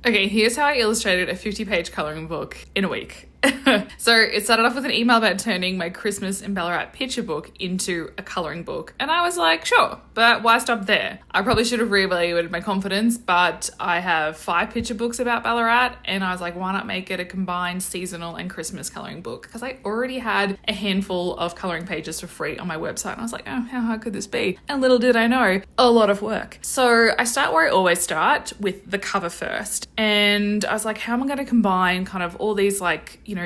Okay, here's how I illustrated a 50-page colouring book in a week. So it started off with an email about turning my Christmas in Ballarat picture book into a colouring book. And I was like, sure, but why stop there? I probably should have reevaluated my confidence, but I have 5 picture books about Ballarat, and I was like, why not make it a combined seasonal and Christmas colouring book? Because I already had a handful of colouring pages for free on my website. And I was like, oh, how hard could this be? And little did I know, a lot of work. So I start where I always start, with the cover first. And I was like, how am I going to combine kind of all these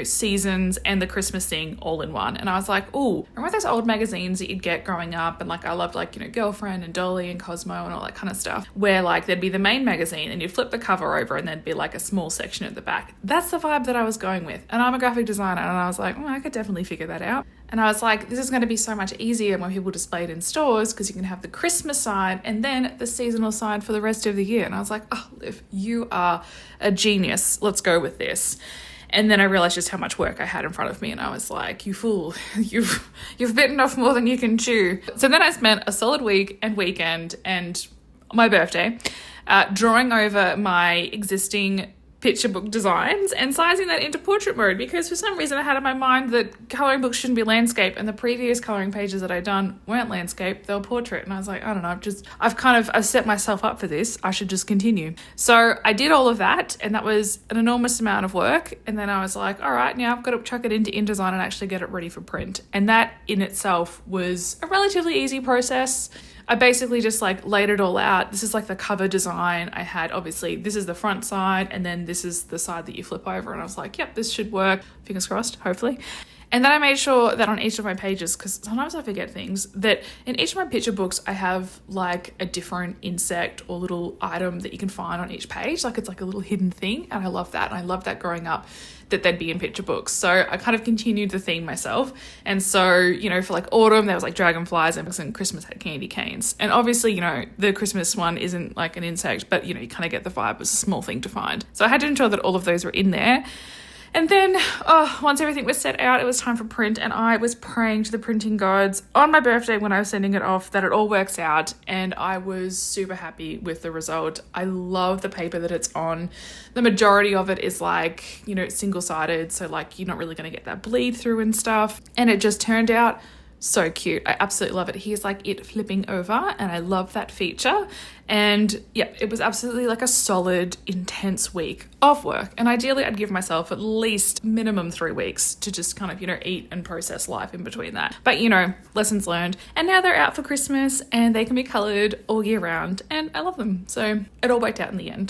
seasons and the Christmas thing all in one? And I was like, oh, remember those old magazines that you'd get growing up? And I loved Girlfriend and Dolly and Cosmo and all that kind of stuff, where there'd be the main magazine and you'd flip the cover over and there'd be a small section at the back. That's the vibe that I was going with. And I'm a graphic designer, and I was like, I could definitely figure that out. And I was like, this is going to be so much easier when people display it in stores, because you can have the Christmas side and then the seasonal side for the rest of the year. And I was like, oh, Liv, you are a genius. Let's go with this. And then I realized just how much work I had in front of me, and I was like, you fool, you've bitten off more than you can chew. So then I spent a solid week and weekend and my birthday drawing over my existing picture book designs and sizing that into portrait mode, because for some reason I had in my mind that colouring books shouldn't be landscape, and the previous colouring pages that I'd done weren't landscape, they were portrait. And I was like, I don't know, I've set myself up for this, I should just continue. So I did all of that, and that was an enormous amount of work. And then I was like, all right, now I've got to chuck it into InDesign and actually get it ready for print. And that in itself was a relatively easy process. I basically just laid it all out. This is the cover design. I had, obviously, this is the front side, and then this is the side that you flip over. And I was like, yep, this should work. Fingers crossed, hopefully. And then I made sure that on each of my pages, because sometimes I forget things, that in each of my picture books, I have a different insect or little item that you can find on each page. It's a little hidden thing. And I love that. And I loved that growing up, that they'd be in picture books. So I kind of continued the theme myself. And so, for autumn, there was dragonflies, and Christmas had candy canes. And obviously, the Christmas one isn't an insect, but, you kind of get the vibe. It's a small thing to find. So I had to ensure that all of those were in there. And then, once everything was set out, it was time for print, and I was praying to the printing gods on my birthday when I was sending it off that it all works out, and I was super happy with the result. I love the paper that it's on. The majority of it is single-sided, so you're not really going to get that bleed through and stuff, and it just turned out so cute. I absolutely love it. Here's it flipping over, and I love that feature. And yeah, it was absolutely a solid, intense week of work. And ideally I'd give myself at least minimum 3 weeks to just kind of, eat and process life in between that. But lessons learned. And now they're out for Christmas, and they can be coloured all year round, and I love them. So it all worked out in the end.